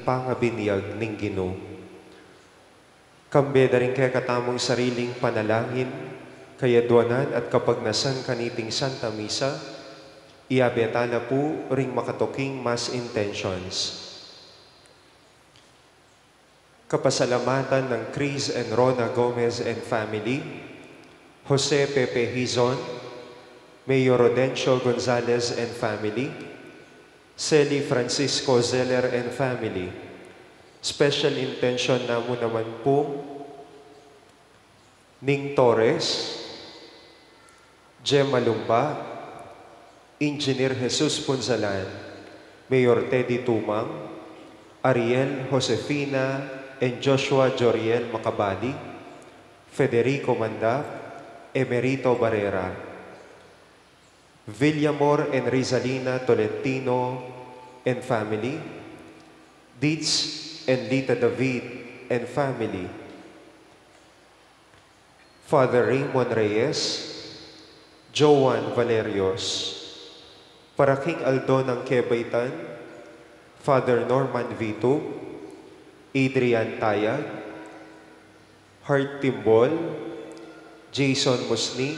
pangabiniyag ning Ginoo. Kambeda rin kaya katamong sariling panalangin, kayadwanan at kapagnasan kaniting Santa Misa, iabetala po ring makatuking mass intentions. Kapasalamatan ng Chris and Rona Gomez and family, Jose Pepe Hizon, Mayor Rodencio Gonzalez and family, Celi Francisco Zeller and family. Special intention namo naman po Ning Torres, Gemma Lumba, Engineer Jesus Punzalan, Mayor Teddy Tumang, Ariel Josefina and Joshua Joriel Macabali, Federico Manda, Emerito Barrera, Villamor and Rizalina Tolentino and family, Dietz and Lita David and family, Father Raymond Reyes, Joan Valerios, Paraking Aldo ng Quebaitan, Father Norman Vito, Adrian Tayag, Heart Timbol, Jason Musni,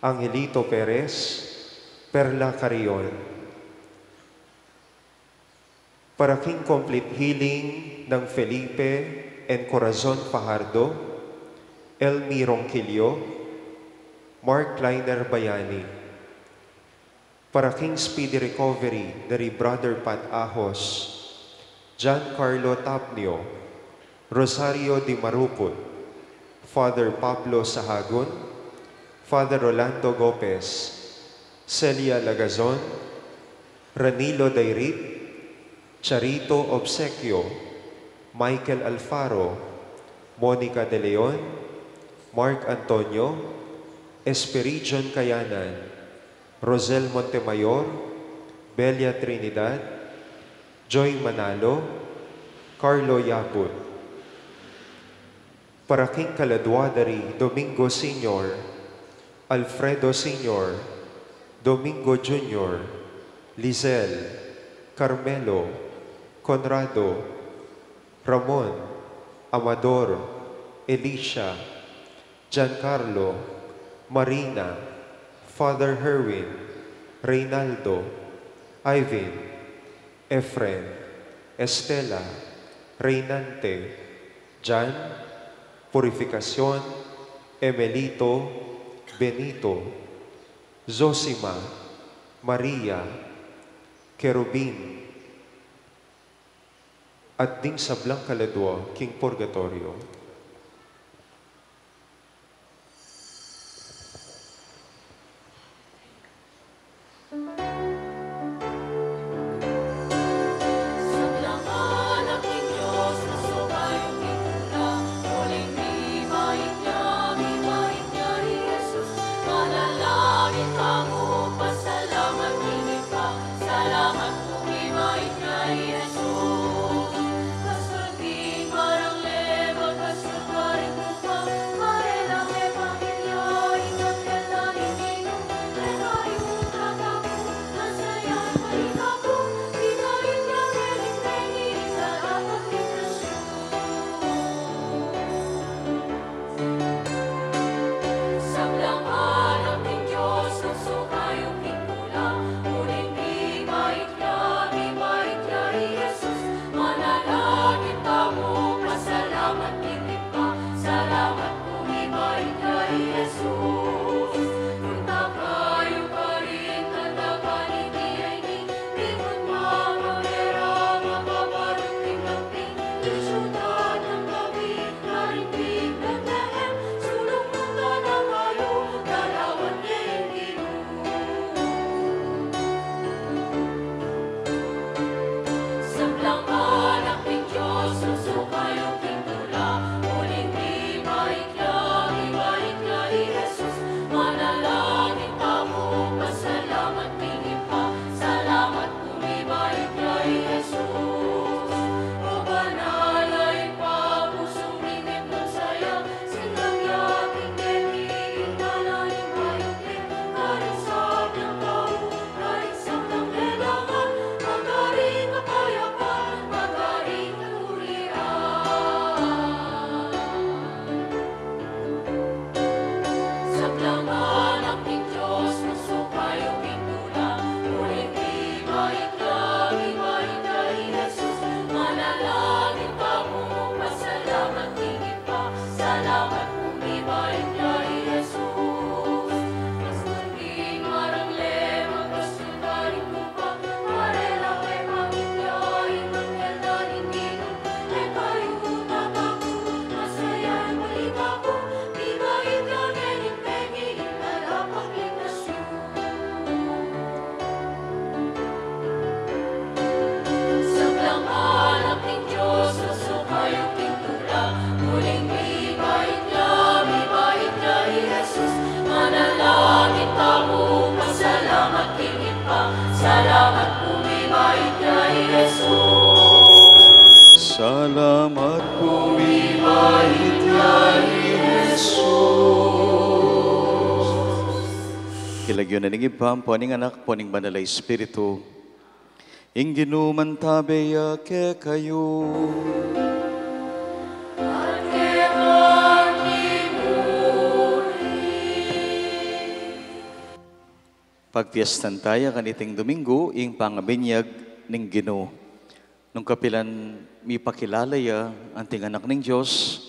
Angelito Perez, Perla Carion. Paraking complete healing ng Felipe and Corazon Fajardo, Elmi Ronquillo, Mark Kleiner Bayani. Paraking speedy recovery dari Brother Pat Ahos, Giancarlo Tapnio, Rosario Di Maruput, Father Pablo Sahagun, Father Rolando Gopez, Celia Lagazon, Ranilo Dairit, Charito Obsequio, Michael Alfaro, Monica De Leon, Mark Antonio, Esperidion Kayanan, Rosel Montemayor, Belia Trinidad, Joy Manalo, Carlo Yaput. Paraking Kaladwadari, Domingo Sr., Alfredo Sr., Domingo Jr., Lizelle, Carmelo, Conrado, Ramon, Amador, Elisha, Giancarlo, Marina, Father Herwin, Reynaldo, Ivan, Efren, Estela, Reynante, Jan, Purificación, Emelito, Benito, Zosima, Maria, Kerubin, at ding sablang kaladwa, King Purgatorio. Salamat Salamat pumibait kay Jesus. Kilagyo na ning ibam, poning anak, poning banal ay Espiritu. Ingginuman tabeya ke kayo. Pagpiestan tayo kaniting Domingo, ing pangabinyag ning Ginoo. Nung kapilan mi pakilalaya ang tinganak ning Diyos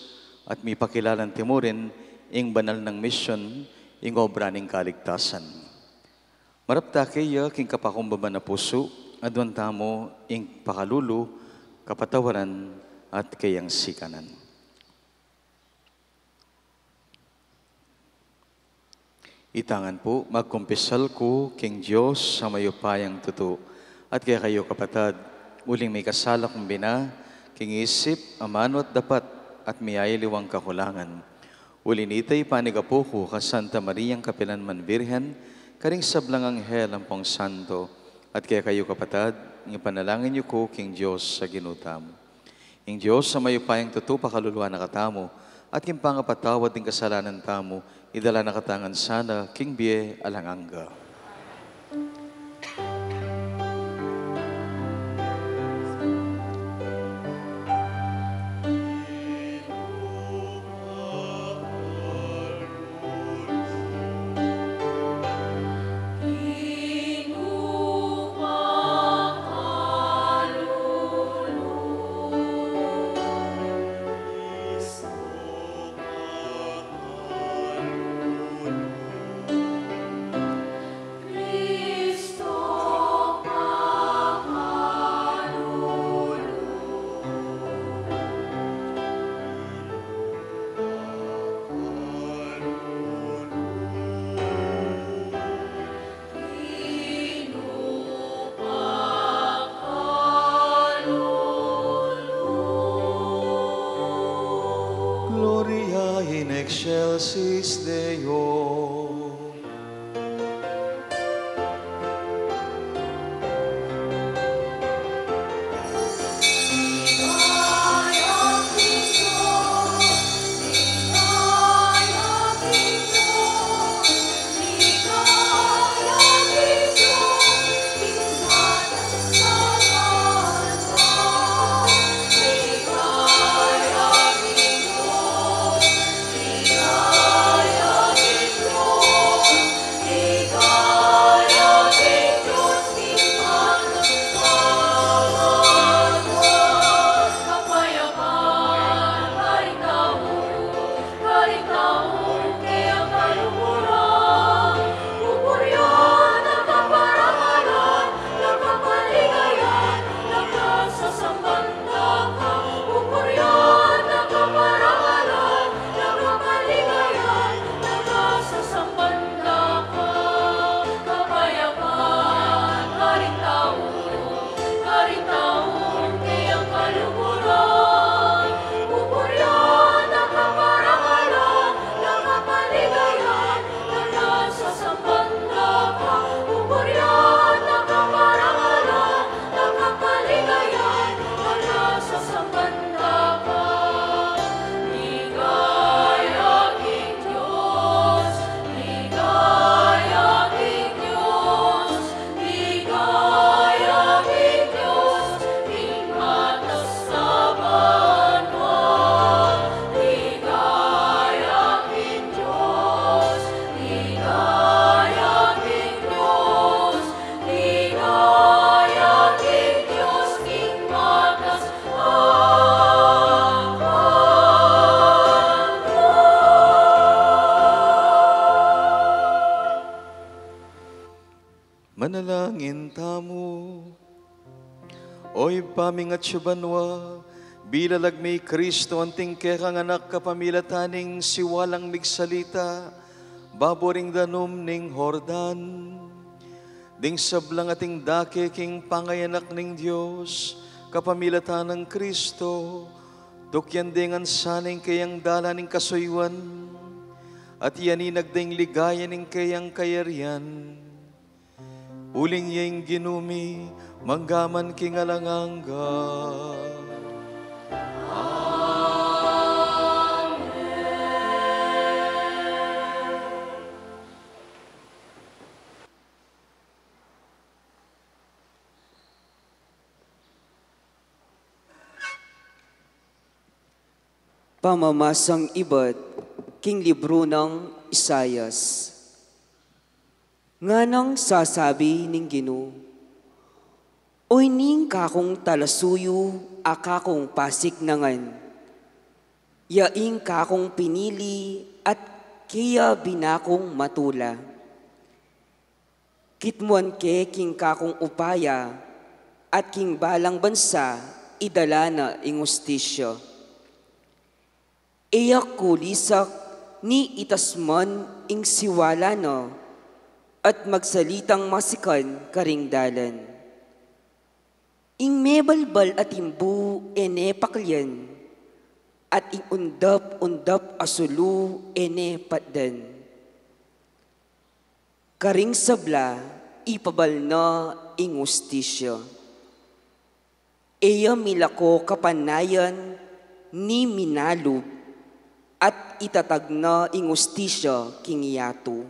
at mi pakilalan timurin ing banal ng misyon ing obra ning kaligtasan. Marapta kaya king kapakumbaba na puso adwan tamo ing pakalulu, kapatawaran at kayang sikanan. Itangan po, magkumpisal ko king Diyos sa mayupayang tuto. At kaya kayo kapatad, uling may kasala kong bina, king isip, amano at dapat, at miyayaliwang kakulangan. Uli nitay panigapo ko ka Santa Mariang Kapilanman Birhen, karing sablang anghel ang pong santo. At kaya kayo kapatad, ipanalangin niyo ko king Diyos sa ginutamo. Ing Diyos sa mayupayang tuto, pakaluluwa na katamo, at king pangapatawad din kasalanan tamo, idala na katangan sana, king biye alanganga. Gloria in excelsis Deo. Manalangin tamo. Oy pamingat syubanwa, bilalag may Kristo anting kekang anak kapamilataning siwalang migsalita, baboring danom ning Hordan. Ding sablang ating dake king pangayanak ning Diyos, kapamilatan ng Kristo, tukyan dingan saning kayang dala ning kasuywan, at yaninag ding ligaya ning kayang kayarian. Uling yung ginumi, manggaman king alanganga. Pamamasang ibad, king libro ng Isayas. Nga nang sasabi ning Ginoo, Oy ning kakong talasuyo, akakong pasik nangan. Yaing kakong pinili at kaya binakong matula. Kitmuan ke king kakong upaya at king balang bansa idala na ingustisyo. Iyak kulisak ni itasman ing siwala no at magsalitang masikan karingdalan. Ing mebalbal at imbu ene paklyan at ing undap asulu ene patdan. Karing sabla ipabal na ing ustisyo. Iya milako kapanayan ni minalub at itatag na ing ustisyo king iyato.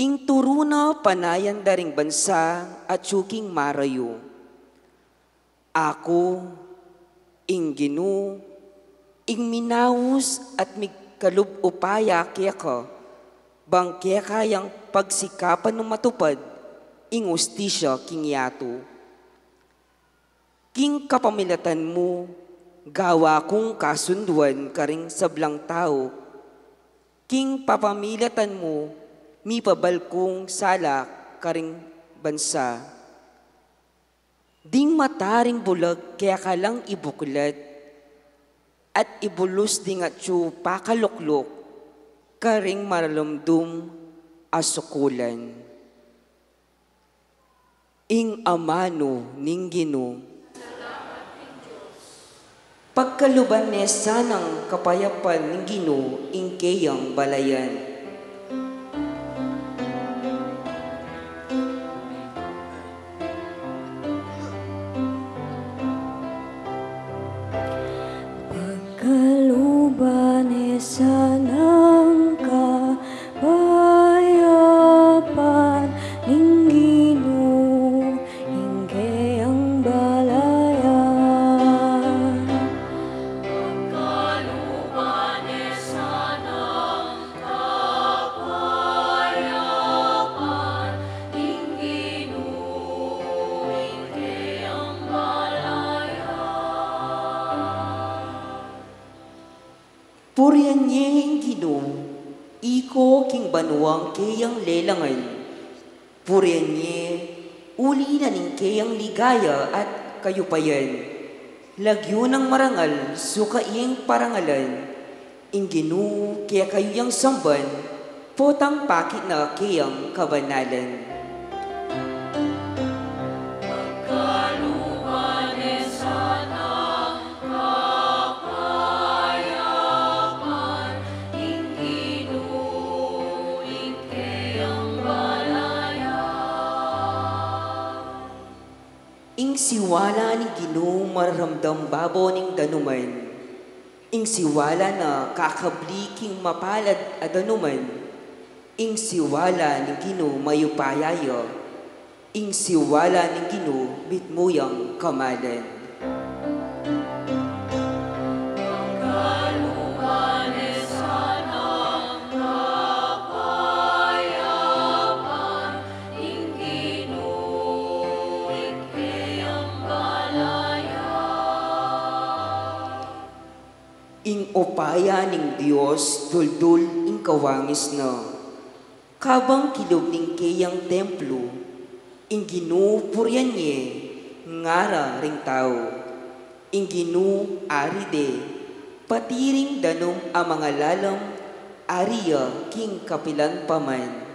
Ing turuna panayan daring bansa at suking marayo. Ako, ing Ginoo, ing minawus at migkalub upaya kaya ka, bang kaya kayang pagsikapan ng matupad, ing ustisyo king iyato. King kapamilatan mo, gawa kong kasunduan karing sablang tao. King papamilatan mo, mipabal kong sala karing bansa. Ding mataring bulag kaya kalang ibuklat at ibulus ding at pakaluklok karing maralumdum asukulan. Ing amano ning Ginoo, pagkaluban ne sanang kapayapan ng Ginoo ing kayang balayan. Pagkaluban ne sanang kapayapan ng Ginoo ing kayang balayan. Purian niya ing Ginoo, iko king banuang kayang lelangan. Purian niya, uli na ning kayang ligaya at kayupayan. Lagyo ng marangal, suka iyang parangalan. Ing Ginoo, kaya kayo yang samban, potang pakit na kayang kabanalan. Ing siwala ni Ginoo mararamdam babo ning danuman. Ing siwala na kakabli king mapalad a danuman. Ing siwala ni Ginoo mayupayaya. Ing siwala ni Ginoo bitmuyang kamalan. Ing upaya ning Dios duldul ing kawangis na. Kabang kilog ning kayang templo, ing Ginoo puryan niya, ngara ring tao. Ing Ginoo aride, patiring danom ang mga lalam, ariya king kapilan paman.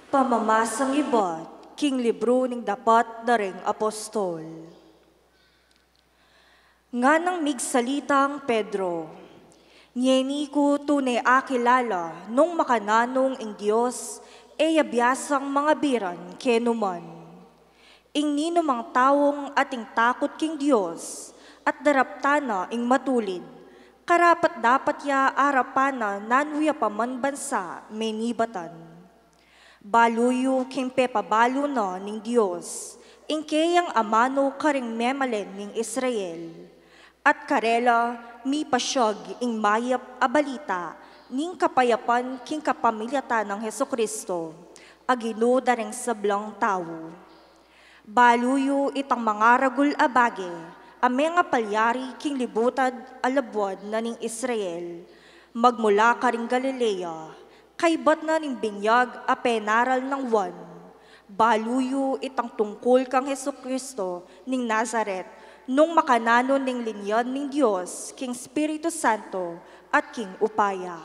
Pamamasang ibot, king libro ning dapat daring apostol. Nga nang migsalitang Pedro, ngeni ko tunay akilala nung makananong ing Diyos e yabiyasang mga biran kenuman. Ing ninumang tawong ating takot king Diyos at daraptana ing matulid, karapat dapat ya arapana nanuya paman bansa menibatan. Baluyo king pepabalo na ning Diyos, ing kayang amano karing memalen ning Israel. At karela mi pasyag ing mayap a balita ning kapayapan king kapamilyatan ng Hesukristo, agino daring sablang tao. Baluyo itang mga ragul abage, ame nga palyari king libutad alabwad na ning Israel, magmula ka ring Galilea, kaybat na ning binyag a penaral ng wan. Baluyo itang tungkol kang Hesukristo ning Nazaret, nung makananon ning linyan ning Diyos, king Espiritu Santo at king upaya.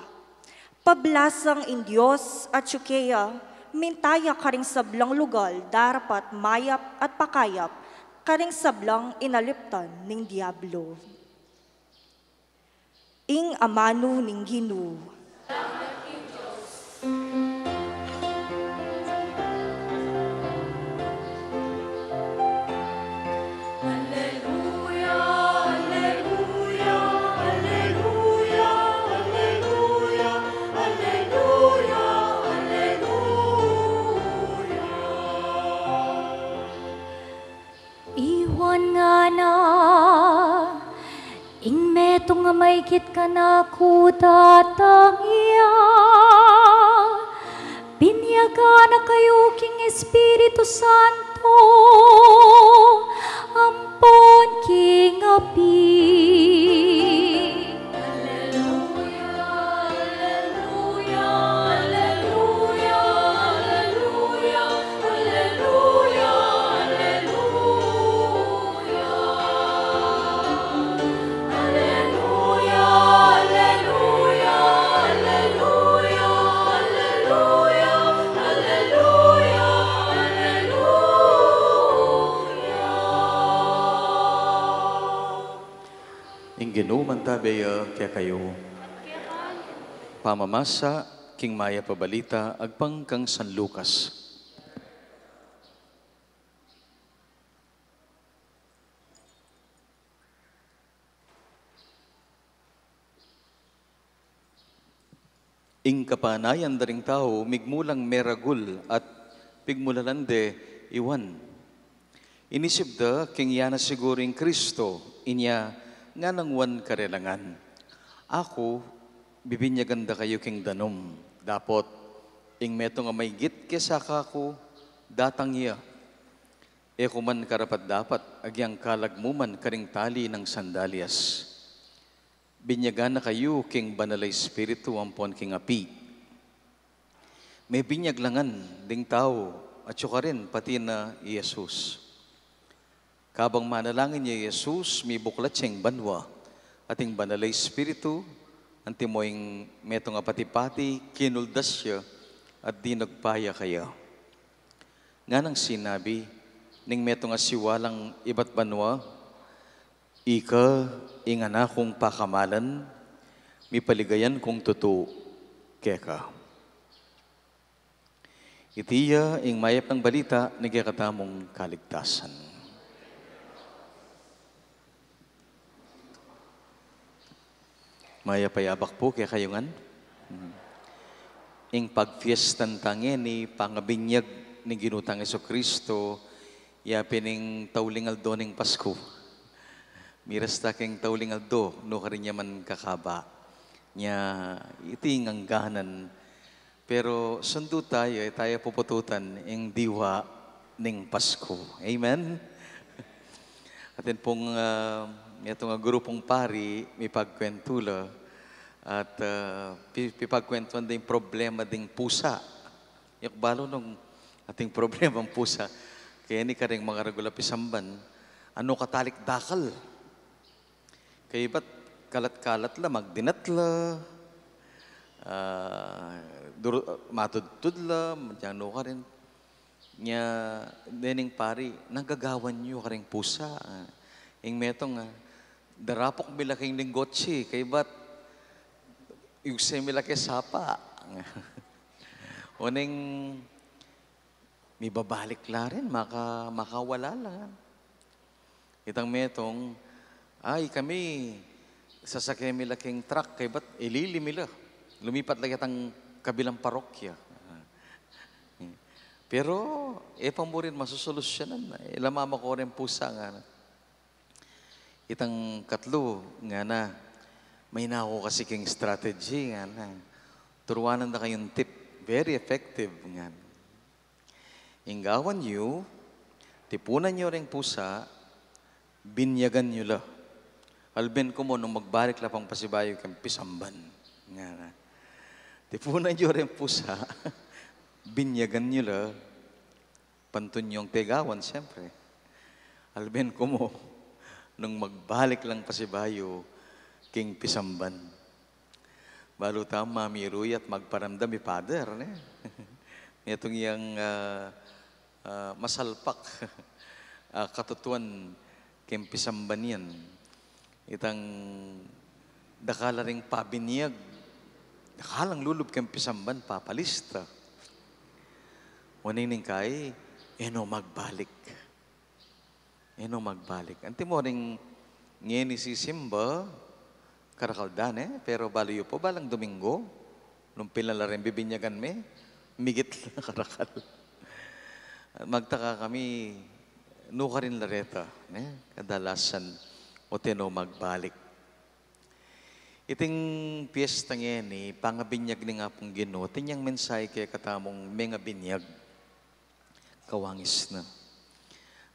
Pablasang in Diyos at Yukeya, mintaya karing sablang lugal, darapat mayap at pakayap, karing sablang inaliptan ning Diablo. Ing amano ning Ginoo. Iwan nga na, ing meto nga maykit ka na ko tatangya. Binyaga na kayo king Espiritu Santo, ampon king api. Ginoo man tabaya kaya kayo. Pamamasa, king maya pabalita, agpang kang San Lucas. Ing kapanayan daring tao, migmulang meragul at pigmulalande iwan. Inisip da, king yana siguring Kristo, inya nga nang wan karelangan. Ako, bibinyagan da kayo king danom. Dapot, ing meto nga may git kesaka ko, datang iya. E kuman karapat dapat, agyang kalagmuman karing tali ng sandalyas. Binyagan na kayo king banalay espiritu ampon king api. May binyaglangan ding tao at syuka rin pati na Jesus. Kabang manalangin niya Jesus, may buklat siyang banwa, ating banalay espiritu, antimoing meto nga pati-pati, kinuldas siya, at di nagpaya kaya. Nga nang sinabi, ning meto nga siwalang iba't banwa, ika, ingana kong pakamalan, may paligayan kong totoo, keka. Itiya, ing mayap ng balita, nagkakatamong kaligtasan. Maya payabak po kaya kayungan. Ing pagfiestan tangin ni pangabinyag ni ginutang Jesucristo, ya pining taulingal do ning Pasko. Miras ta king taulingal do, no karin man kakaba. Nya iting angganan. Pero sundo tayo pupututan ing diwa ning Pasko. Amen? Atin pong ito nga grupong pari, may pagkwentula at pipagkwentuan din problema ding pusa. Yung balo nung ating problema ang pusa, kaya ni ka rin mga regula pisamban, ano katalik dakal? Kaya ba't kalat-kalat la, magdinat la, matudtud la, madyano ka rin. Nya, dening pari, nagagawan nyo karing pusa. Ing metong, darapok bilaking linggotsi, kay ba't yung semilaki sapa. Uning, may babalik la rin, makawala lang. Itang metong, ay kami, sasakay mi laking truck, kay ba't ililimila. Lumipat lagi ang kabilang parokya. Pero, pamurin masusolusyonan. Ilamama ko rin pusa nga na. Itang katlo nga na, may nako kasi king strategy nga na. Turuanan na kayong tip. Very effective nga. Inggawan nyo, tipunan nyo rin pusa, binyagan nyo la. Alben ko mo, nung magbalik la pang pasibayo kang pisamban. Nga na. Tipunan nyo rin pusa, binyagan nyo la, pantun yung tegawan, siyempre. Alben ko mo, nung magbalik lang pasibayo, king pisamban. Balo tama, mamiruy at magparamdam, father. Itong yung masalpak, katutuan, king pisamban yan. Itang dakala ring pabinyag, dakalang lulub king pisamban, papalista. Wanining kay, magbalik. Magbalik. Anti mo rin ngayon si Simba, karakaldan pero baliyo po, balang Domingo, nung pilala rin bibinyagan migit na karakal. Magtaka kami, nuka rin lareta, kadalasan, o magbalik. Iting piyesta ngayon, pangabinyag ni nga pong Ginoo, tinyang mensahe kaya katamong mga binyag, kawangis na.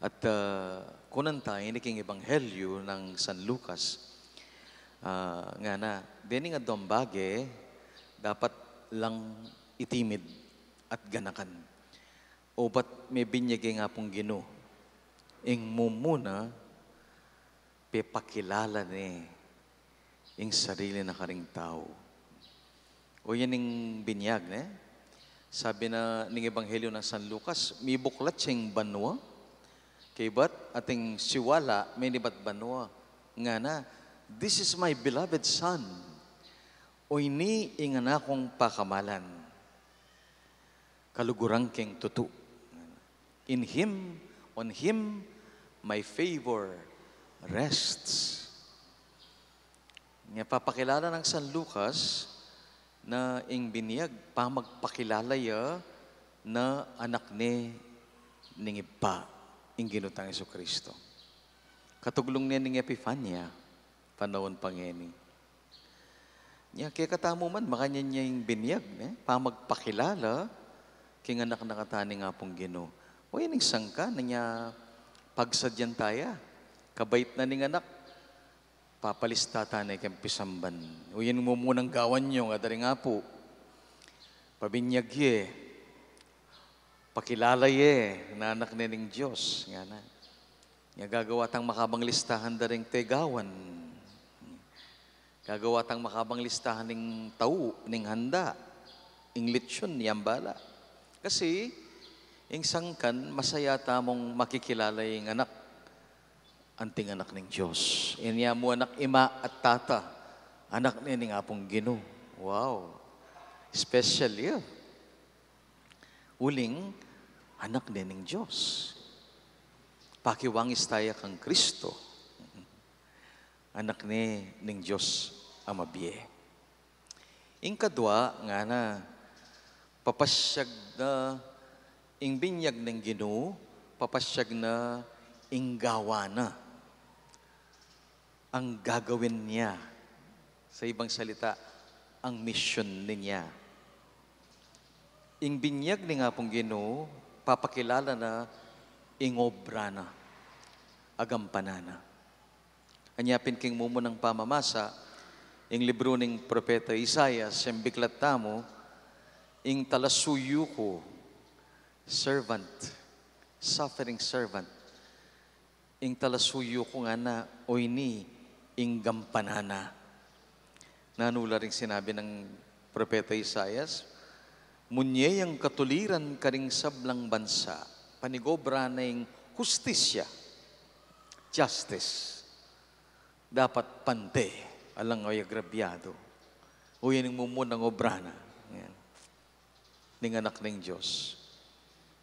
At kunan tayo, iniking ebanghelyo ng San Lucas, nga na, dini nga dombage, dapat lang itimid at ganakan. O ba't may binyagi nga pong Ginoo? Ing mumuna, pepakilala ing sarili na karing tao. O yan yung binyag, Sabi na ng Ebanghelyo ng San Lucas, may buklat siyang banwa, kay ba't ating siwala, may nibat banwa, nga na, this is my beloved son, o ini ingana kong pakamalan, kalugurang keng tutu. In him, on him, my favor rests. Nga papakilala ng San Lucas na ing biniyag pa magpakilala ya na anak ni Ipa, ing ginutang Jesucristo. Katuglong niya ning Epifania, panahon pangeni. Nya kaya katamo man, makanya niya yung biniyag, pa magpakilala, king anak nakatani nga pong Ginoo. O yan yung sangka na niya pagsadyan taya, kabait na ning anak, papalista tanay kang pisamban. O yan mo munang gawan nyo, nga dari nga po. Pabinyag pakilala na anak nining Diyos. Nga na. Nga gagawa tang makabang listahan daring tegawan. Gagawa tang makabang listahan ning tao, ning handa, ing litsyon, niyang bala. Kasi, ing sangkan, masaya tamong makikilala yung anak, anting anak ng Diyos. Inya mo anak ima at tata, anak ni apong Ginoo. Wow. Special yun. Uling, anak ni ng Diyos. Pakiwangis tayo kang Kristo. Anak ni ng Diyos amabiye. Ing kadwa, nga na, papasyag na ing binyag ng Ginoo, papasyag na ing gawa na ang gagawin niya. Sa ibang salita, ang mission niya. Ing binyag ni nga pong Ginoo, papakilala na ing obra na, agampanana. Anyapin king mumo ng pamamasa, ing libro ng Propeta Isaiah, siyang biklat tamo, ing talasuyo ko, servant, suffering servant, ing talasuyo ko nga na, o ini, ing gampanana. Nanula rin sinabi ng Propeta Isaias, munyay ang katuliran karing sablang bansa, panigobra ng hustisya, justice. Dapat pante, alang ay agrabyado. O yan yung mumunang obra na. Yan. Ning anak ng Diyos.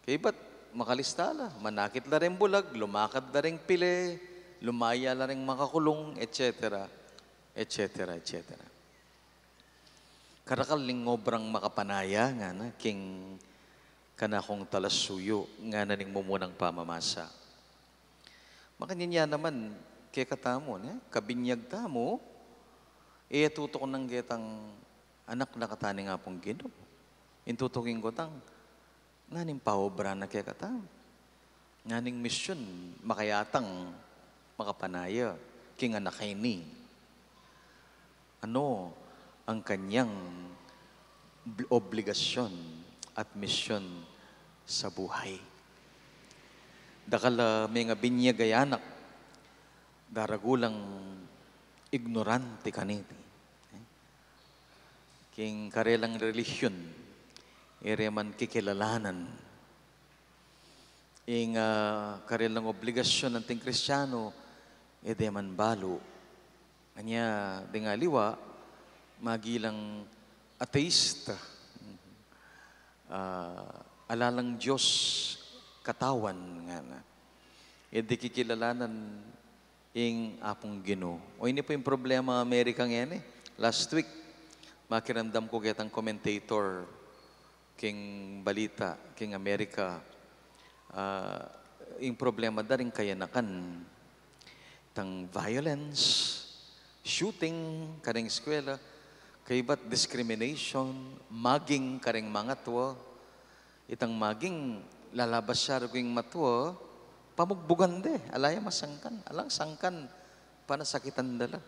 Kaya ba't makalista la, manakit la rin bulag, lumakad la rin pile, lumaya la rin makakulong, etc. etc. etc. Karakal ning obrang makapanaya nga na, king kanakong talasuyo, nga na ning mumunang pamamasa. Makanya naman, kaya katamo, kabinyag tamo, tuto ko ng getang anak na katani nga pong Ginoo. Intutuking ko tang, nganing paobra na kaya katamo. Nganing misyon, makayatang makapanaya, king anak ni. Ano ang kanyang obligasyon at misyon sa buhay? Dakala may nga binyagayanak, daragulang ignorante kaniti. King karelang relisyon, man kikilalanan. Ing karelang obligasyon ng ting Kristiyano, man balo. Kanya, dingaliwa, magilang ateista. Alalang Diyos katawan nga na. Kikilalanan ing apong Ginoo. O ini po yung problema Amerika ngayon Last week, makiramdam ko kitang commentator king balita, king Amerika. Yung problema da rin kayanakan. Tang violence, shooting, karing eskwela, kaibat discrimination, maging karing mga tuwa, itang maging lalabas siya rin matwa, pamugbugan de, alaya masangkan. Alang sangkan, panasakitan dala.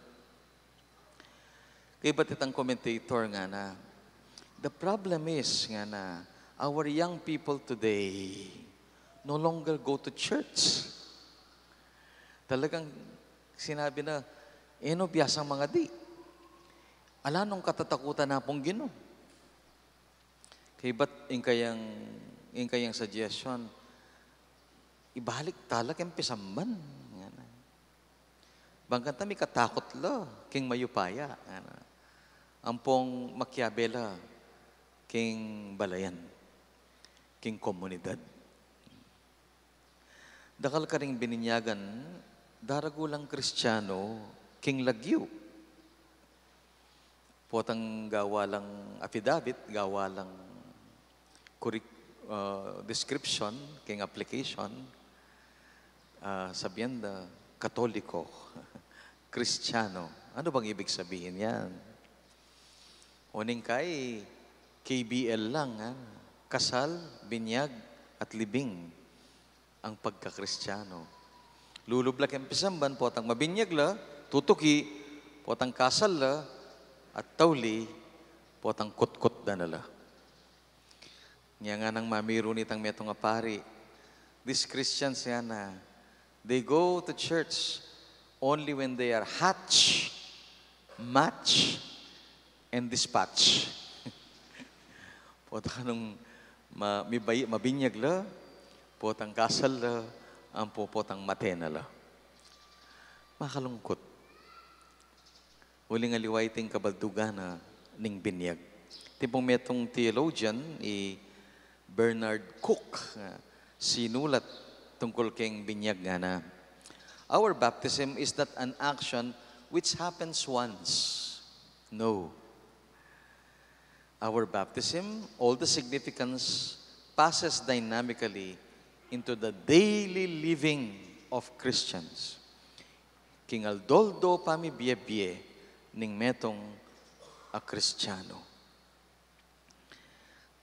Kaya ba't itang commentator nga na, the problem is nga na, our young people today no longer go to church. Talagang sinabi na, biyasang mga di. Ala nung katatakutan na pong Ginoo. Kaya ba't yung kayang suggestion, ibalik talak yung pisamban. Bangkanta may katakot la, king mayupaya. Ampong Machiavella, king balayan, king komunidad. Dakal ka ring bininyagan, daragulang Kristiyano, king lagyo. Potang gawa lang affidavit, gawa lang description, king application, sabihan da, Katoliko, Kristiyano. Ano bang ibig sabihin yan? Uning kay KBL lang, kasal, binyag, at libing ang pagka-Kristiyano. Lulublak ang pisamban, potang mabinyag la, tutuki, potang kasal la, at tawli, potang kutkot da nala. Nga nga nang mamiro nitang metong apari, these Christians yan they go to church only when they are hatch, match, and dispatch. Potang nung mabinyag la, potang kasal la, ang potang matena la. Makalungkot. Uling aliwaiting kabaldugana ning binyag. Tipong metong theologian, Bernard Cook, sinulat tungkol keng binyag nga na. Our baptism is not an action which happens once. No. Our baptism, all the significance passes dynamically into the daily living of Christians. King Aldoldo pamibiyebye ning metong a Kristiyano.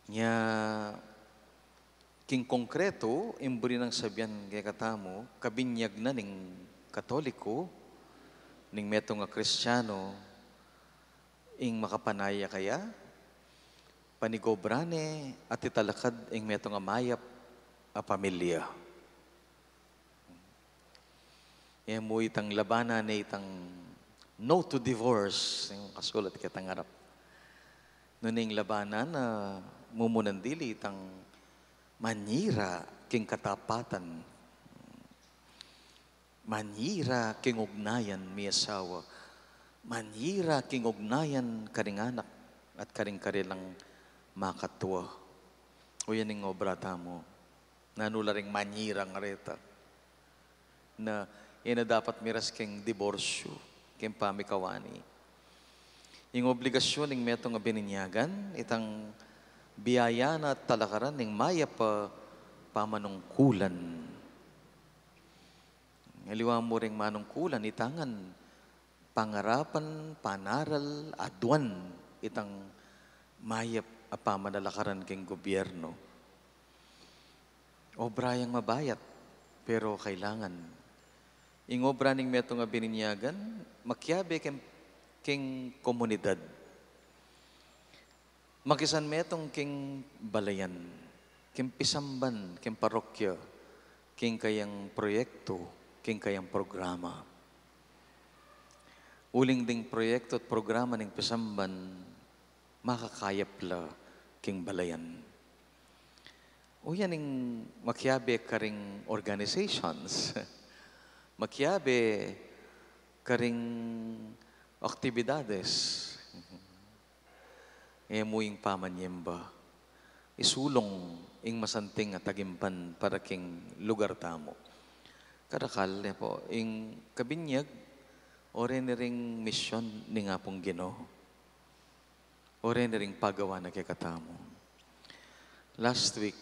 Nya king konkreto, imburi ng sabihan kay katamo, kabinyag na ning Katoliko, ning metong a Kristiyano, ing makapanaya kaya, panigobrane at italakad ing metong amayap a pamilya. Mo itang labanan na itang no to divorce, yung kasulat kitang harap. Nuning labanan na mumunandili itang manira king katapatan. Manira king ugnayan mi asawa. Manira king ugnayan karing anak at karing karilang makatwa. O yan yung obra mo. Nanula ring manira nga reta. Na yan na dapat miras king diborsyo, king pamikawani. Yung obligasyon ng metong bininyagan, itang biyaya na talakaran ng maya pa pamanungkulan. Ngaliwa mo ring manungkulan, itangan pangarapan, panaral, adwan, itang maya pamanalakaran king gobyerno. Obra yang mabayat, pero kailangan. Yung obra ng metong bininyagan, makyabe king komunidad. Makisan metong king balayan, king pisamban, king parokya, king kayang proyekto, king kayang programa. Uling ding proyekto at programa ng pisamban, makakayap la king balayan. O yan yung makyabe karing organizations. Makyabe karing aktibidades. Emo yung pamanyemba. Isulong ing masanting at tagimpan para king lugar tamo. Karakal po, ing kabinyag, ore na ring misyon ni nga pong Ginoo. Ore na ring pagawa na kikatamo. Last week,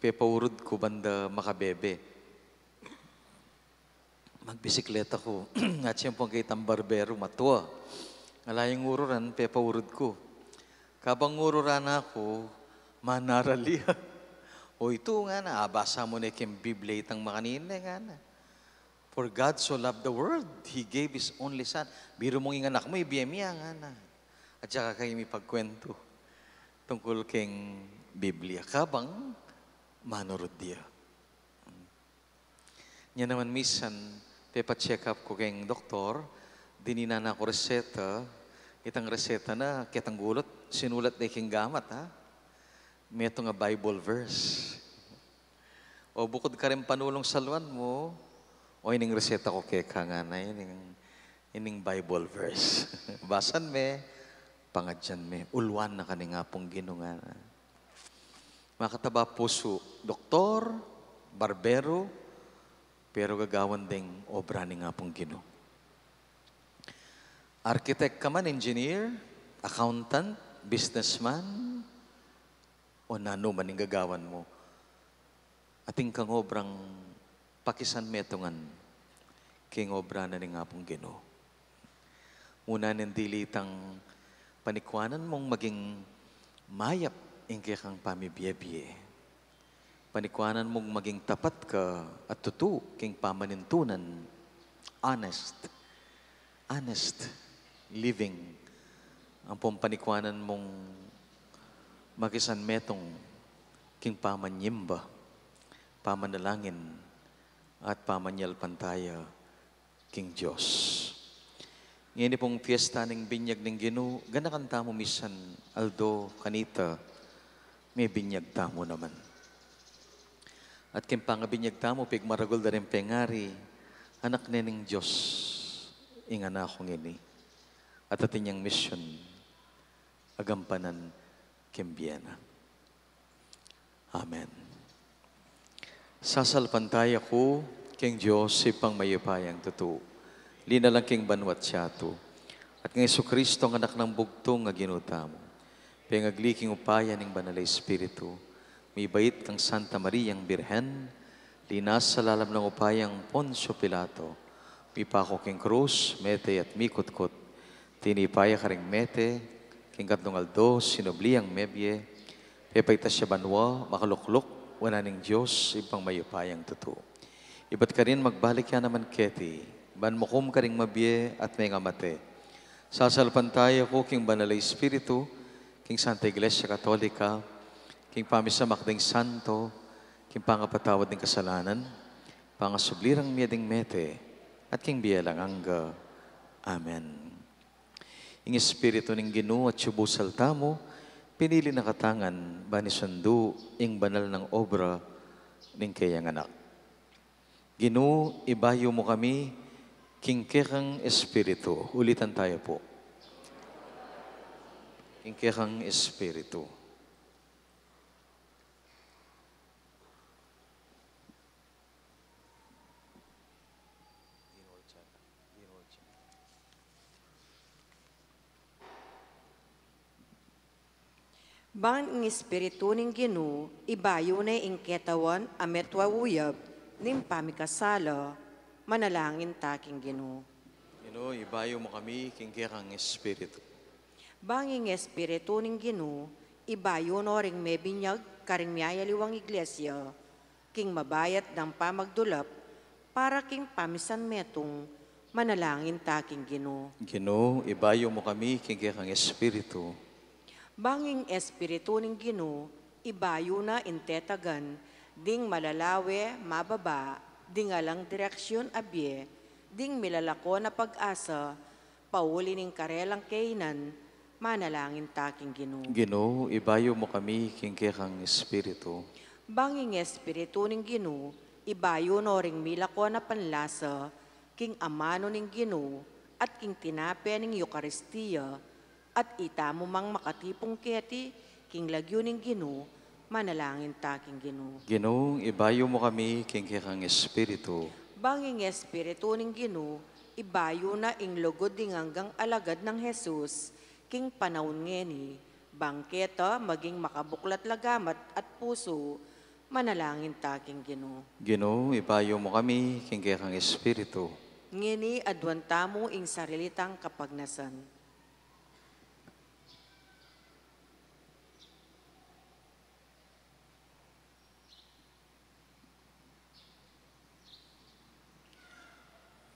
pepaurod ko banda makabebe. Magbisikleta ko. At siyang pong kitang barbero matwa. Alayang ururan, pepaurod ko. Kabang ururan ako, manaraliya. O ito nga na, abasa mo na yung Biblia itang makanina nga na. For God so loved the world, He gave His only Son. Biro mong inganak mo, ibiyemiya nga na. At saka kayo may pagkwento tungkol king Biblia. Kabang manurod dia. Yan naman misan, pepa-check up ko kayong doktor, dinina na ako reseta, itang reseta na, kitang gulot, sinulat na iking gamat, ha? May ito nga Bible verse. O bukod ka rin panulong salwan mo, o ining reseta ko kaya nga na, ining Bible verse. Basan me, pangadyan me, ulwan na kaninga pong ginunga na. Makataba puso, doktor, barbero, pero gagawan ding obra ni nga pong Ginoo. Architect ka man, engineer, accountant, businessman, o nano man yung gagawan mo. Ating kang obrang pakisan metongan, king obra na ni nga pong Ginoo. Muna nindilitang panikwanan mong maging mayap ingke kang pamibiyebye. Panikwanan mong maging tapat ka at tutu king pamanintunan. Honest living. Ang panikwanan mong magisan metong king pamanyimba, pamanalangin, at pamanyal pantaya king Diyos. Ngayon pong fiesta ng binyag ng Ginoo, ganakan tamo misan Aldo, Kanita, may binyag tamo naman. At kimpang binyag tamo, pigmaragol da rin pengari, anak nening Diyos, ingana akong ini. At atin niyang mission, agampanan kimbiyana. Amen. Sasalpantay ako, king Diyos, ipang mayupayang totoo. Linalang king banwat siya to. At ng Jesu-Kristo, ang anak ng bugtong nga ginutamo. Pengagli upaya ng Banal na Espiritu, may bait kang Santa Mariang Birhen, linas sa lalam ng upayang Poncio Pilato, pipako king krus, mete at mikutkot, tinipaya ka ring mete, king katnong Aldo, sinubliang mebye, pepaitas siya banwa, makaluklok, wala ng Diyos, ibang mayupayang totoo. Iba't ka rin magbalik yan naman keti, banmukum ka ring mabye at may ngamate. Sasalpantay ako king Banal na Espiritu, king Santa Iglesia Katolika, king pamisamak ding santo, king pangapatawad ng kasalanan, pangasublirang miyading mete, at king biyalang angga. Amen. Ing Espiritu ng Ginoo at subusal tamo, pinili na katangan, banisundu, ing banal ng obra, ning kayang anak. Ginoo, ibayo mo kami, kingkekang Espiritu. Ulitan tayo po. Kingkekang Espiritu. Bang ng espiritu ning Ginoo, ibayo na ing ketawan ametwa uyab, ning pamikasala, manalangin taking Ginoo. Ginoo, ibayo mo kami, kingkekang Espiritu. Banging espiritu ning Ginoo, ibayo no ring may binyag karing miyayaliwang iglesia, king mabayat ng pamagdulap, para king pamisan metong, manalangin taking Ginoo. Ginoo, ibayo mo kami, kingkekang Espiritu. Banging espiritu ning Ginoo, ibayo na intetagan, ding malalawe, mababa, ding alang direksyon abye, ding milalako na pag-asa, pauli ning karelang kainan, manalangin taking Ginoo. Ginoo, ibayo mo kami, kingkekang Espiritu. Banging espiritu ning Ginoo, ibayo no ring milako na panlasa, king amano ning Ginoo, at king tinape ning Eukaristiya, at itamo mang makatipong keti, king lagyo ning Ginoo, manalangin taking Ginoo. Ginoo, ibayo mo kami, kingkekang Espiritu. Banging espiritu ning Ginoo, ibayo na ing lugod ding hanggang alagad ng Jesus, king panahon ngeni, bangketa maging makabuklat lagamat at puso, manalangin taking Ginoo. Ginoo, ibayo mo kami, kingkekang Espiritu. Ngini adwan tamo ing sarilitang kapagnasan.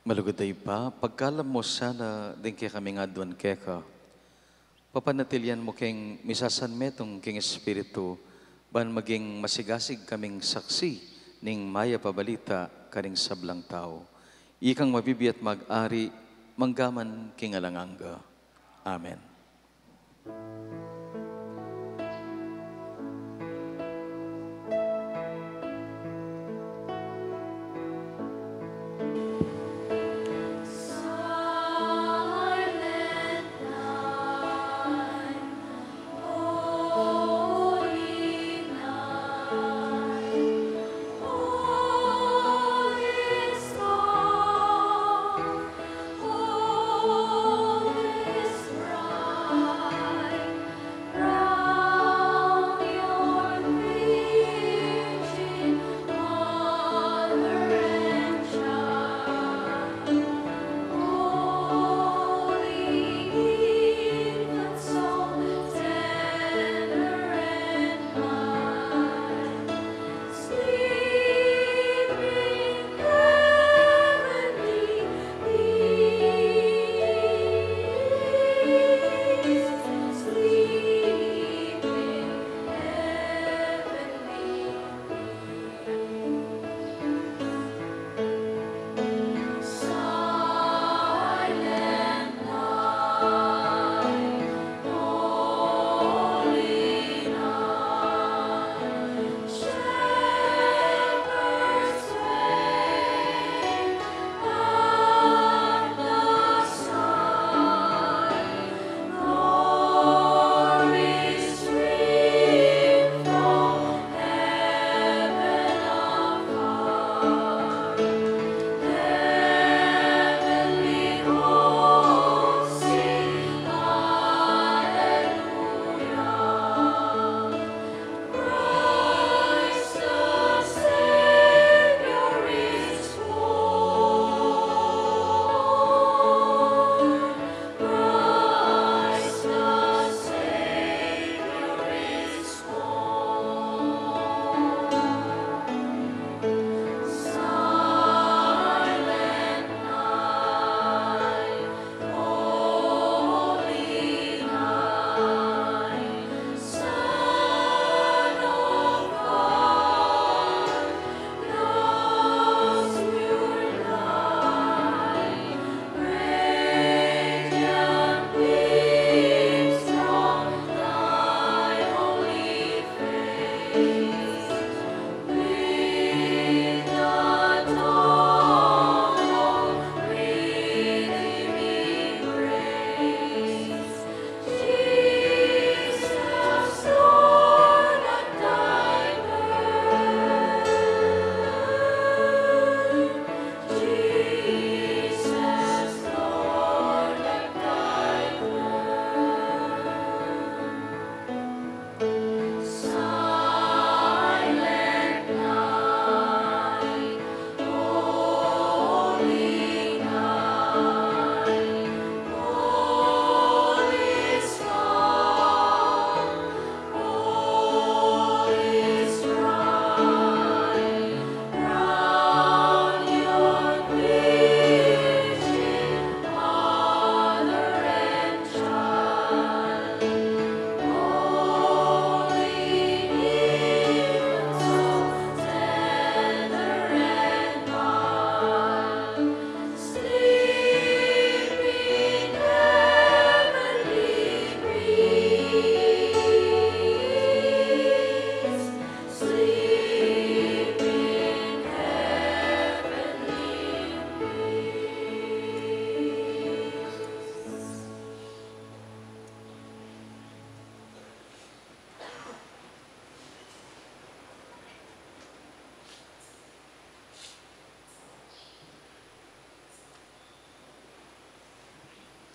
Malugoday pa, pagkalam mo sana din kay kami nga doon keka. Papanatilyan mo keng misasan metong king Espiritu, ban maging masigasig kaming saksi ning maya pabalita karing sablang tao. Ikang mabibiyat mag-ari, manggaman king alanganga. Amen.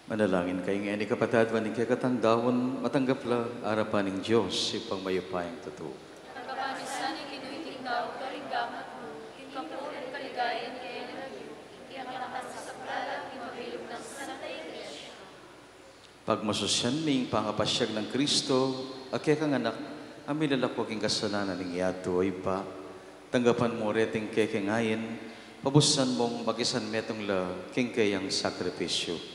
Manalangin kayo nga ni kapatid, maning kaya katangdawon, matanggap la arapan ng Diyos, ipang mayupayang totoo. Nagkapanisan ni kinuiting daw, karinggamat mo, kinkapunan kaligayan kaya nalagyo, ikiyakas sa prala, imabilog ng Santa Iglesia. Pagmasusyan ning pangapasyag ng Kristo, akya kang anak, ang milalako king kasalanan ng iyato ay pa, tanggapan mo reting kekengayin, pabusan mong magisan metong la king kayang sakripisyo.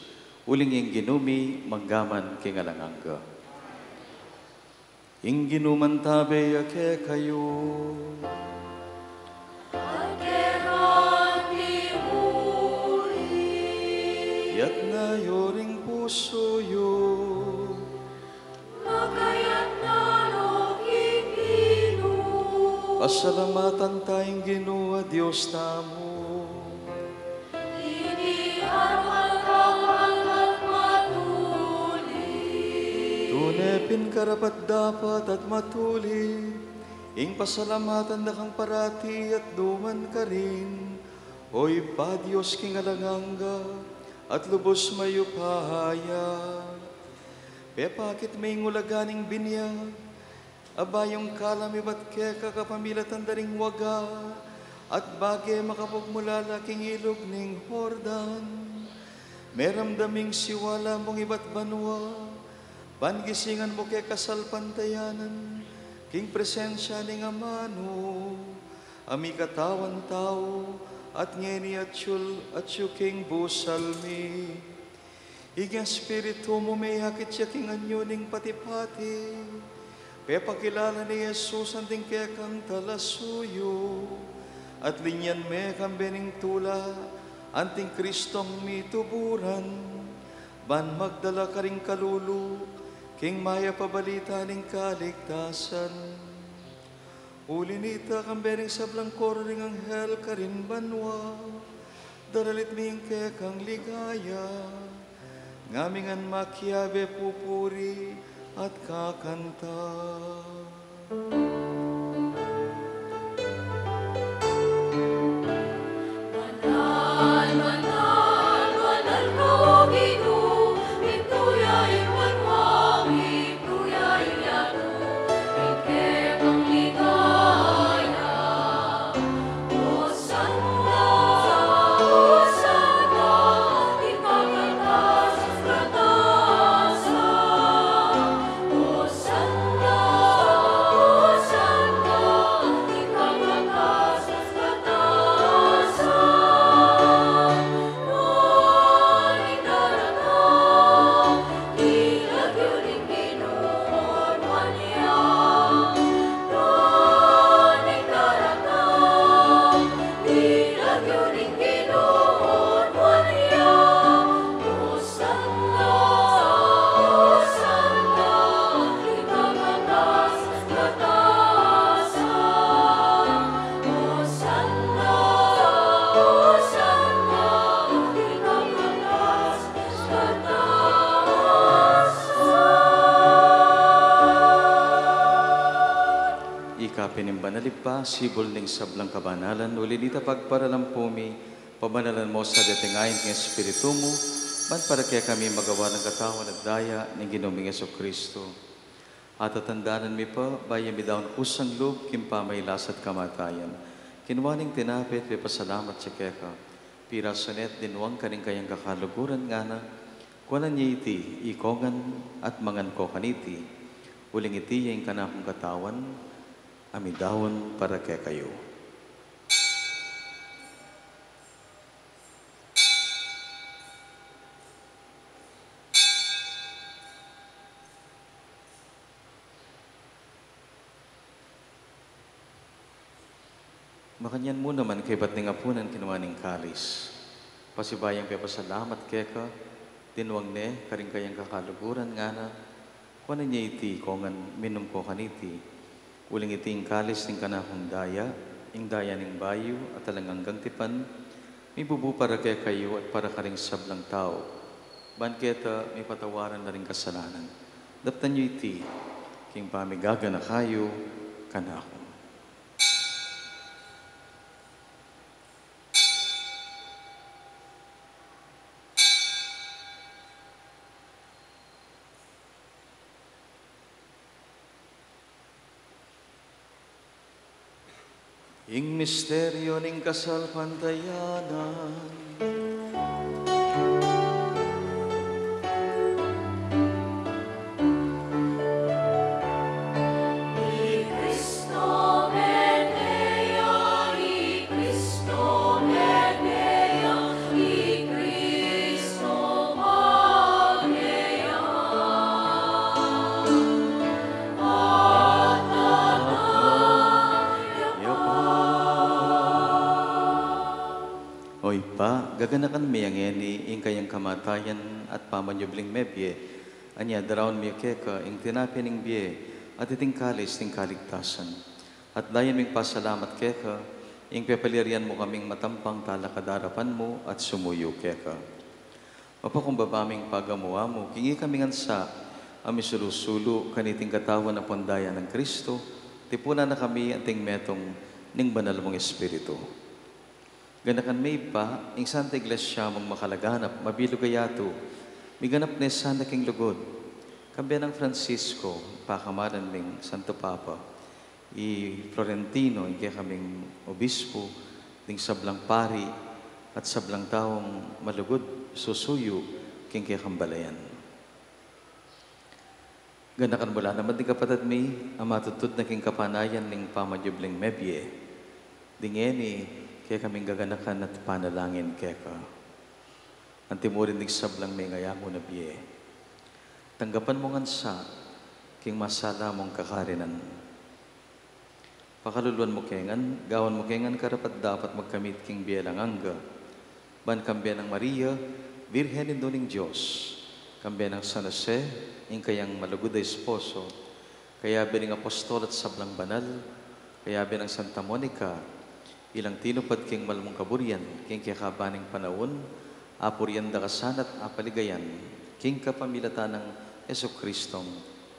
Uling yung ginumi, manggaman king alanganga. Ing ginuman tabe ake kayo. Yak na yoring puso yo. Pasalamatan tayong Ginoo, Diyos namo. Tunepin karapat dapat at matuli, ing pasalamatan na kang parati at duman ka rin. Oy pa Diyos king alanganga, at lubos mayo pahaya. Pepakit may ngulaganing binyag, abayong kalami ba't kaya kakapamilatan daring waga, at bagay makapagmulala king ilog ning Hordan. Meramdaming siwala mong iba't banwa, pangisingan mo kay kasalpantayanan, king presensya ning amano, ami katawan tao, at ngeni at yu king busalmi. Igang spiritu mo may hakit siya king anyo ning patipati, pepakilala ni Jesus anting kaya kang talasuyo, at linyan me kang bening tula, anting Kristong mituburan, ban magdala ka ring kalulu, king maya pabalita ning kaligtasan. Ulinita kang bening sablang koro ring anghel ka rin banwa, daralit ming kaya kang ligaya, ngamingan makiabe pupuri at kakanta. Pinimbanalip pa, sibol ning sablang kabanalan, ulinita pagparalampumi, pabanalan mo sa datingayin ng Espiritu mo, man para kaya kami magawa ng katawan at daya ng Ginoong Jesucristo. At tatandanan mi pa, bayan mi daon kusang loob, kimpamay lasat kamatayan. Kinuwaning tinapit, may pasalamat siya keka. Pira sonet, dinuwang kaning kayang kakaluguran nga na, kuwanan niya iti, ikongan at mangan ko kaniti. Uling iti yung kanakong katawan, amidawon para kay kayo. Makanyan mo naman kay ba't nga punan kinuwaning kalis. Pasibayang kay pasalamat kay ka, tinwang ne, karing kayang kakaluguran nga na, kuwanan niya iti, kongan minum ko kaniti. Uling iting kalis ng kanakong daya, ing daya ng bayo at talangang tipan, may bubu para kaya kayo at para karing sablang tao. Banketa, may patawaran na rin kasalanan. Daptan nyo iti, king pamigaga na kayo, kanako. Ing misteryo ning kasalpantayanan, Oy pa, gaganakan miyangeni ing kayang kamatayan at pamanyubling mebye, anya darawon mi keka ing tinapining biye at iting kalis ting kaligtasan. At dayan ming pasalamat keka, ing pepalirian mo kaming matampang talakadarapan mo at sumuyo keka. Mapakumbabaming pagamuha mo, kingi kaming ansa, ami sulusulu kaniting katawan na pondayan ng Kristo, tipuna na kami ating metong ning banal mong Espiritu. Ganakan may pa, ing Santa Iglesia mong makalaganap, mabilugayato, miganap ni Santa King Lugod, kambiyan ng Francisco, pakamaran ning Santo Papa, i Florentino, ing kaya kaming obispo, ding sablang pari, at sablang taong malugod, susuyo, king kaya kambalayan. Ganakan mula naman di kapatid mi, ang matutod na king kapanayan ning pamadyubling mebye, dingeni, kaya kaming gaganakan at panalangin keka. Ang timurin ning sablang may ngayamo na biye. Tanggapan mo ngansa, king masala mong kakarinan. Pakaluluan mo kengan, gawan mo kengan karapat dapat magkamit king biye lang angga. Ban kambiyan ng Maria, Virgen Indoning Diyos. Kambiyan ng San Jose, ing kayang malugod ay esposo. Kaya bining apostol at sablang banal, kaya binang Santa Monica, ilang tinupad king malmong kaburian, king kakabaning panahon, apurian da kasanat apaligayan, king kapamilatan ng Jesucristong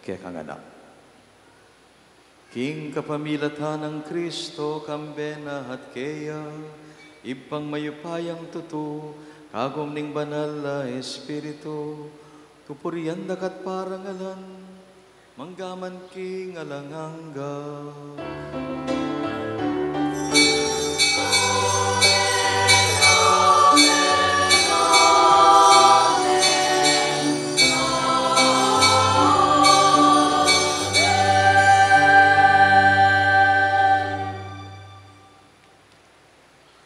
kakanganak. King kapamilatan ng Kristo, kambena at kaya, ipang mayupayang tuto, kagom ning banal na Espiritu, tupurian dakat parangalan, manggaman king alangangga.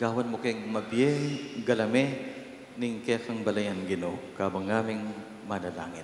Gawan mo keng mabiyeng galame ning kekang balayan Ginoo kabang ngaming manalangin.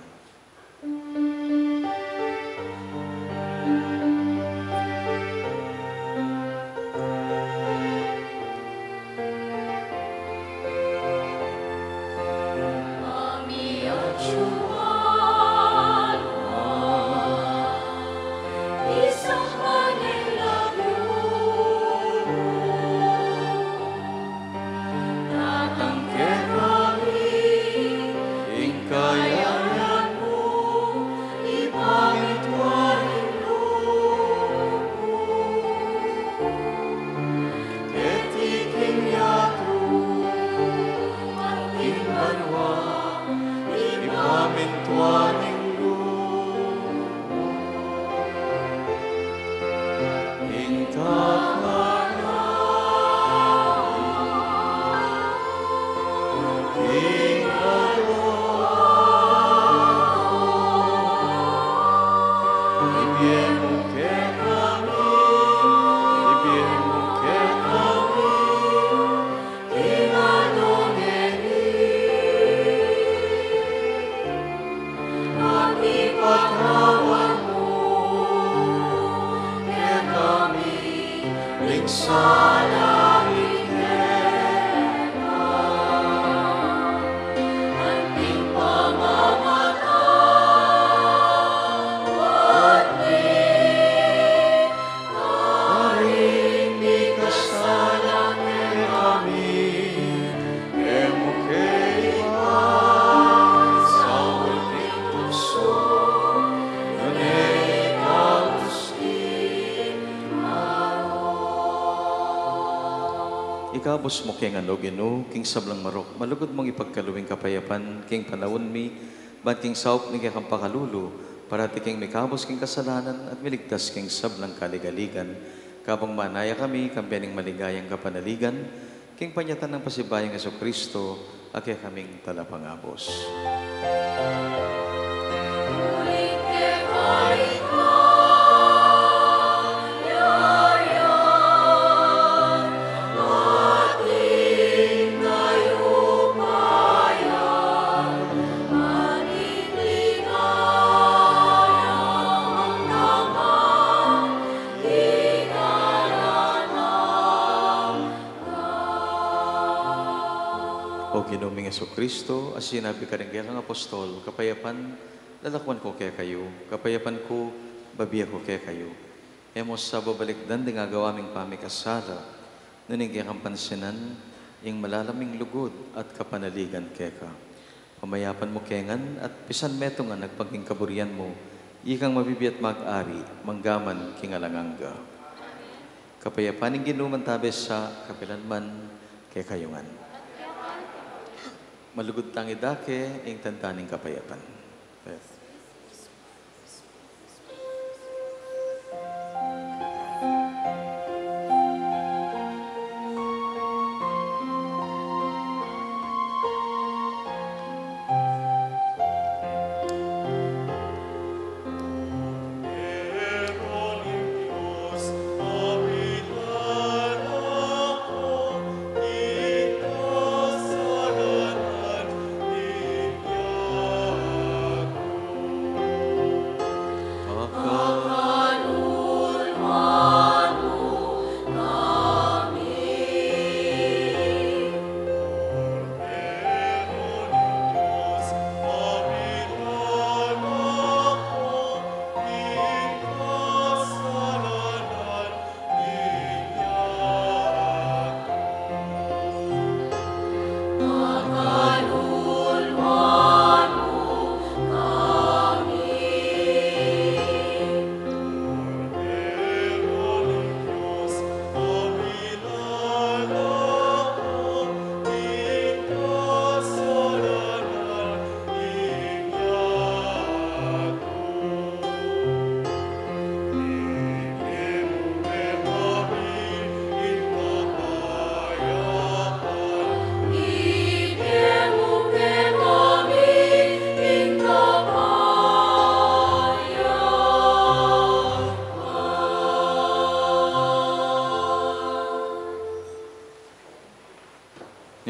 Ikabos mo keng ano Ginoo, king sablang marok, malugod mong ipagkaluwing kapayapan, king panawon mi, ban king saup ni kang pakalulu, parati king mikabos king kasalanan at miligtas king sablang kaligaligan, Kapang manaya kami, kampiyaning maligayang kapanaligan, king panyatan ng pasibayang Yesu Kristo, akya kaming talapangabos. O Ginoong Yesu Kristo, as sinabi ka rin kaya kang apostol, kapayapan, lalakwan ko kaya kayo, kapayapan ko, babiya ko kaya kayo. Emos sa babalikdan, di nga gawaming pamikasala, nuning kaya kang pansinan, yung malalaming lugod at kapanaligan kaya ka. Pamayapan mo kengan at pisan meto nga nagpaging kaburian mo, ikang mabibiyat mag-ari, manggaman kingalanganga. Kapayapan ng ginuman tabes sa kapilanman kaya kayungan. Malugod tangi dake, ing tantaning kapayapan. Yes.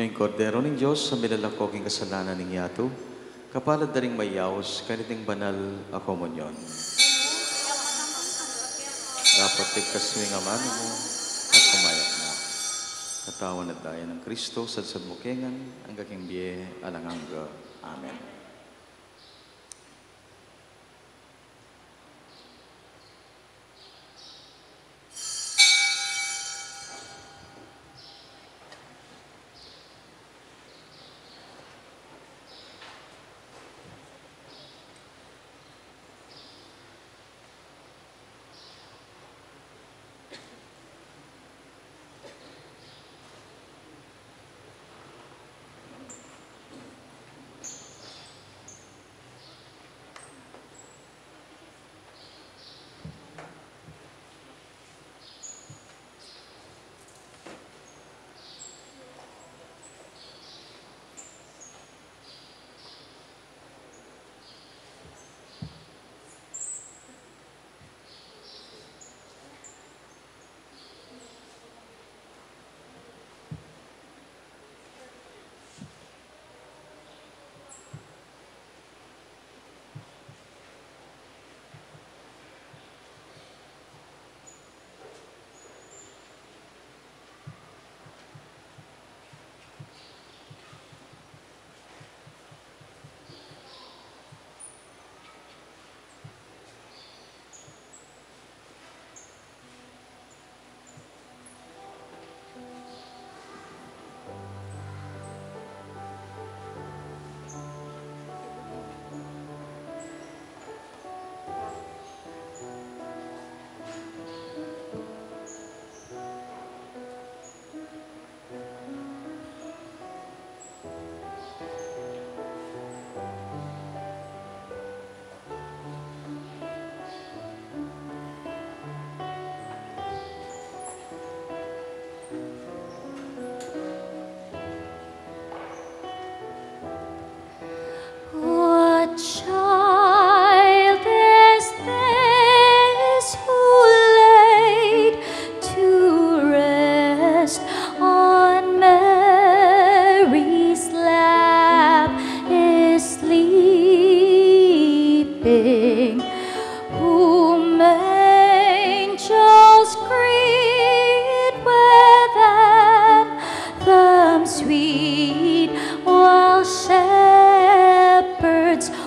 Ngayong kordero ng Diyos sa milalakoging kasalanan ng yato, kapalad na ring mayaos, kaniting banal a komunyon. Dapat tigkaswing aman mo at kumayak na. Katawan at daya ng Kristo, sa mukengan, ang kaking biye, alangangga. Amen.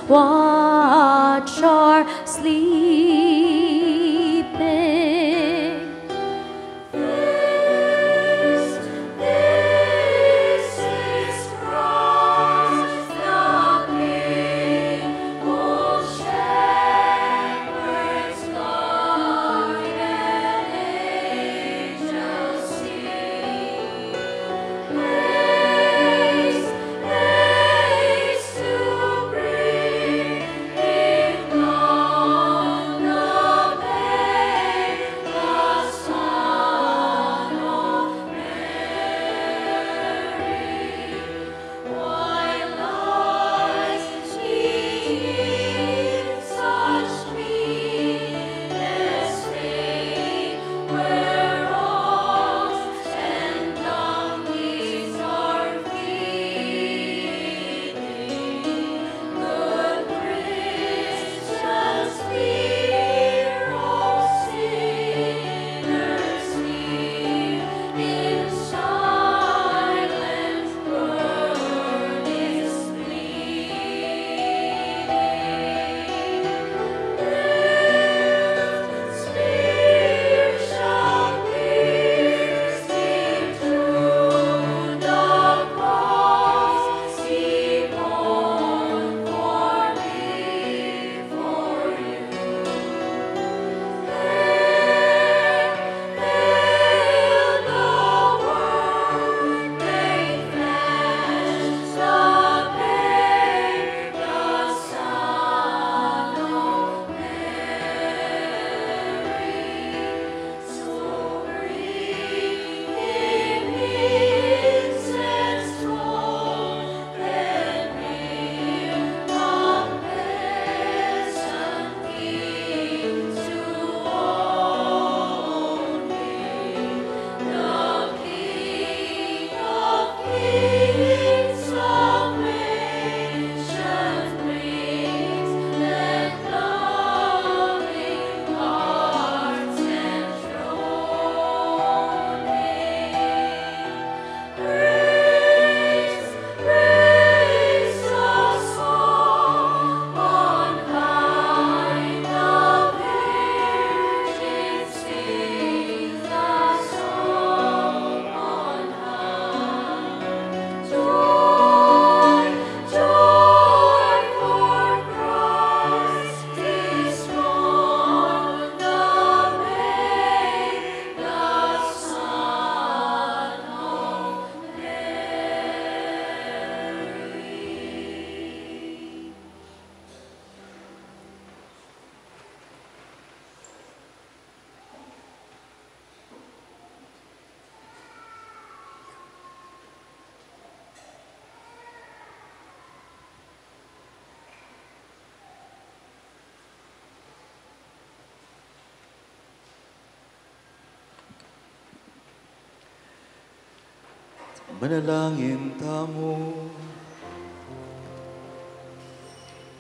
watch are sleeping. This is Christ the King, whose shepherds guide and angels sing. Praise, praise to bring Him down the babe, the Son of Mary. While lies in such meanness fade, where wrongs and donkeys are feeding, good Christians fear all sinners near, in silent earnest pleading. Spear shall pierce Him through the cross He bore for me, for you. Hail, hail the Word made flesh, the babe, the Son of Mary. So bring Him incense more than mere peasant kings to own Him, the King of kings of nations brings, let loving hearts enthrone Him. Praise, praise the song on high, the Virgin sings the song on high. Joy, joy, for Christ is born, the babe, the Son of Mary. Manalangin tamo.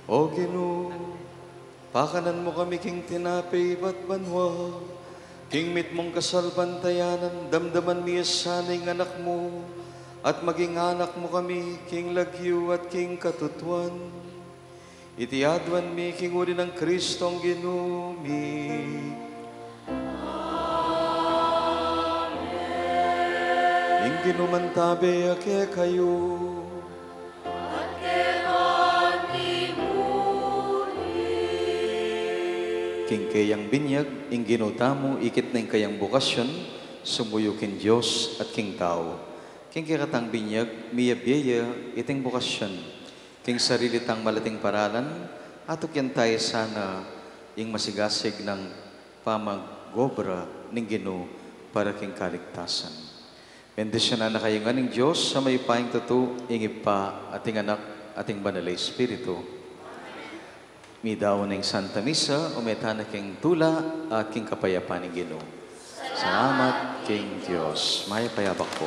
O Ginoo, pakanan mo kami king tinapay ba't banwa, king mit mong kasalbantayanan, damdaman miya saning anak mo, at maging anak mo kami, king lagyo at king katutuan. Itiadwan mi king uri ng Kristong ginumi. Ing ginumantabe ake kayo. King kayang binyag, ing ginutamo, ikit na ing kayang bukasyon, sumuyo kin Diyos at king tao. King kikatang binyag, miyabyeya, iting bukasyon. King sarili tang malating paralan, atok yan tayo sana, ing masigasig ng pamagobra ning Ginoo para king kaligtasan. Bendisyon na nakayungan ng Diyos sa may paing tutu, ingipa ating anak, ating banalay Espiritu. Midaw ng Santa Misa, umetana king tula at king kapayapaan ng Ginoo. Salamat king Diyos. May payabak po.